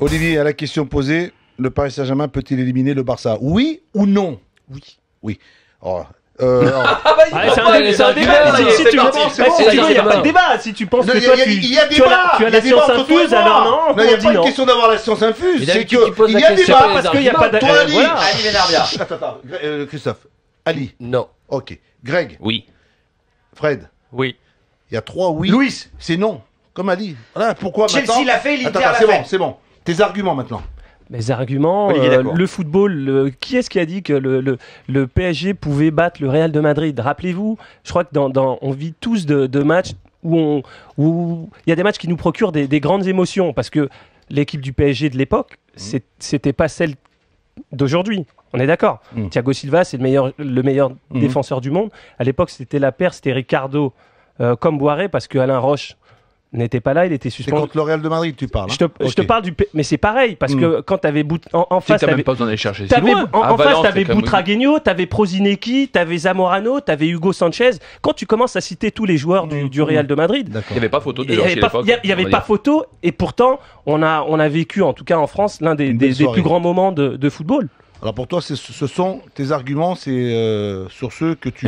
Olivier, à la question posée, le Paris Saint-Germain peut-il éliminer le Barça? Oui ou non? Oui. Oui. Oh. C'est un débat. Si tu il n'y a pas de débat. Si tu penses que toi, tu as la science infuse, alors non. Il n'y a pas une question d'avoir la science infuse. C'est qu'il y a débat. Parce qu'il n'y a pas de. Ali Vénarbia. Attends, Christophe. Ali. Non. Ok. Greg. Oui. Fred. Oui. Il y a 3 oui. Louis. C'est non. Comme Ali. Voilà, pourquoi maintenant? Chelsea l'a fait, l'Inter l'a c'est fait. bon, c'est bon. Tes arguments maintenant. Mes arguments, le football, qui est-ce qui a dit que le PSG pouvait battre le Real de Madrid? Rappelez-vous, je crois que on vit tous de matchs où il y a des matchs qui nous procurent des grandes émotions, parce que l'équipe du PSG de l'époque, c'était pas celle d'aujourd'hui. On est d'accord. Thiago Silva, c'est le meilleur défenseur du monde. À l'époque, c'était la paire, c'était Ricardo comme Boiré, parce que Alain Roche n'était pas là, il était suspendu. C'est contre le Real de Madrid, tu parles. Je te parle mais c'est pareil, parce que quand tu avais en face, t'as même pas besoin d'aller chercher. En face, tu avais Butragueño, tu avais Prosinecki, tu avais Zamorano, tu avais Hugo Sanchez. Quand tu commences à citer tous les joueurs du Real de Madrid, Il n'y avait pas photo de il n'y avait pas photo, et pourtant, on a vécu, en tout cas en France, l'un des plus grands moments de football. Alors pour toi, ce sont tes arguments, c'est sur ceux que tu...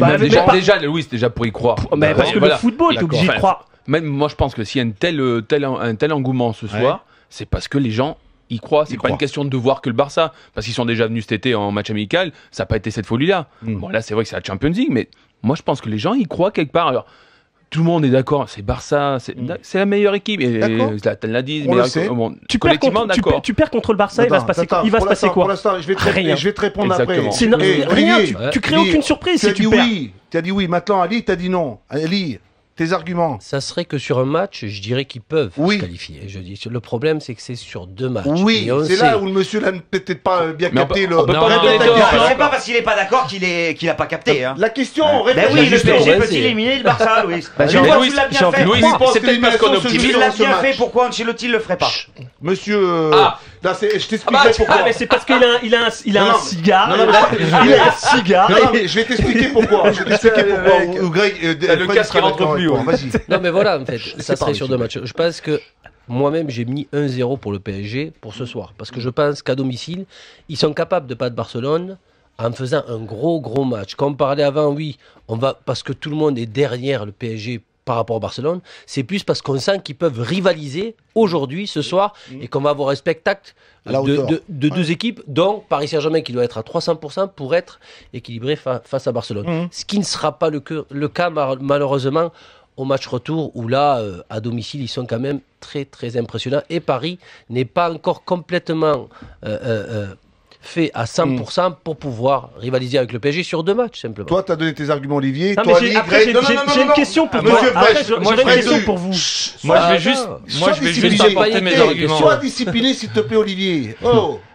Déjà, Louis, déjà pour y croire. Mais parce que le football, tu es obligé de croire. Même moi, je pense que s'il y a un tel engouement ce soir, c'est parce que les gens y croient. C'est pas une question de voir que le Barça, parce qu'ils sont déjà venus cet été en match amical. Ça n'a pas été cette folie-là. Bon, là, c'est vrai que c'est la Champions League, mais moi, je pense que les gens y croient quelque part. Alors, tout le monde est d'accord, c'est Barça, c'est la meilleure équipe. Et Zlatan l'a dit, collectivement, d'accord. Tu perds contre le Barça, il va se passer quoi? Pour l'instant, je vais te répondre après. Rien, tu crées aucune surprise si tu perds. Tu as dit oui, maintenant Ali, tu as dit non. Ali, tes arguments? Ça serait que sur un match, je dirais qu'ils peuvent se qualifier. Je dis, le problème, c'est que c'est sur 2 matchs. Oui, c'est là où le monsieur n'a peut-être pas bien capté le... C'est pas parce qu'il n'est pas d'accord qu'il n'a pas capté. La question, Ben oui, le PSG peut-il éliminer le Barça, Louis? Louis, c'est peut-être parce qu'on est optimiste. Il l'a bien fait, pourquoi Ancelotti ne le ferait pas? Monsieur... Là, je t'expliquerai pourquoi. Mais c'est parce qu'il a un cigare. Il a un cigare. Non, mais je vais t'expliquer pourquoi. Ou Greg, le casque qui rentre plus haut. Vas-y. Non, mais voilà, en fait, ça serait sur 2 matchs. Je pense que moi-même, j'ai mis 1-0 pour le PSG pour ce soir. Parce que je pense qu'à domicile, ils sont capables de battre Barcelone en faisant un gros match. Comme on parlait avant, oui, parce que tout le monde est derrière le PSG par rapport au Barcelone, c'est plus parce qu'on sent qu'ils peuvent rivaliser aujourd'hui, ce soir, et qu'on va avoir un spectacle de 2 équipes, dont Paris Saint-Germain qui doit être à 300% pour être équilibré face à Barcelone. Ce qui ne sera pas le cas malheureusement au match retour, où là, à domicile, ils sont quand même très impressionnants. Et Paris n'est pas encore complètement fait à 100% pour pouvoir rivaliser avec le PSG sur 2 matchs, simplement. Toi, tu as donné tes arguments, Olivier. J'ai une question pour toi. J'ai une question pour vous. Moi, je vais juste apporter mes arguments. Sois discipliné, s'il te plaît, Olivier.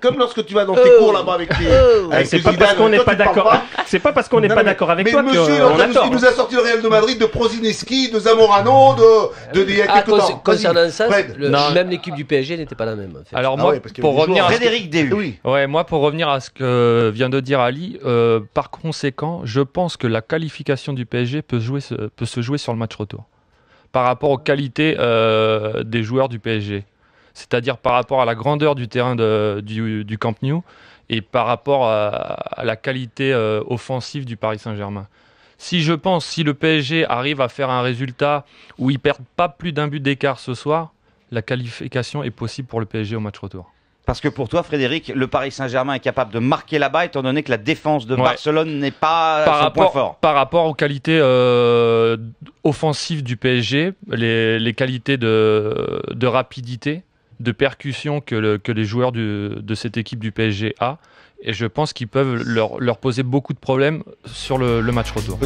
Comme lorsque tu vas dans tes cours là-bas avec tes... C'est pas parce qu'on n'est pas d'accord. C'est pas parce qu'on n'est pas d'accord avec toi qu'on a tort. Il nous a sorti le Real de Madrid, de Prosinecki, de Zamorano, il y a quelques temps. Concernant ça, même l'équipe du PSG n'était pas la même. Alors moi, pour revenir à Frédéric Déhu. Ouais, moi pour revenir à ce que vient de dire Ali, par conséquent, je pense que la qualification du PSG peut se jouer sur le match retour. Par rapport aux qualités des joueurs du PSG. C'est-à-dire par rapport à la grandeur du terrain du Camp Nou et par rapport à la qualité offensive du Paris Saint-Germain. Si le PSG arrive à faire un résultat où ils ne perdent pas plus d'1 but d'écart ce soir, la qualification est possible pour le PSG au match retour. Parce que pour toi, Frédéric, le Paris Saint-Germain est capable de marquer là-bas, étant donné que la défense de Barcelone n'est pas son point fort. Par rapport aux qualités offensives du PSG, les qualités de rapidité, de percussion que les joueurs de cette équipe du PSG a, et je pense qu'ils peuvent leur poser beaucoup de problèmes sur le match retour.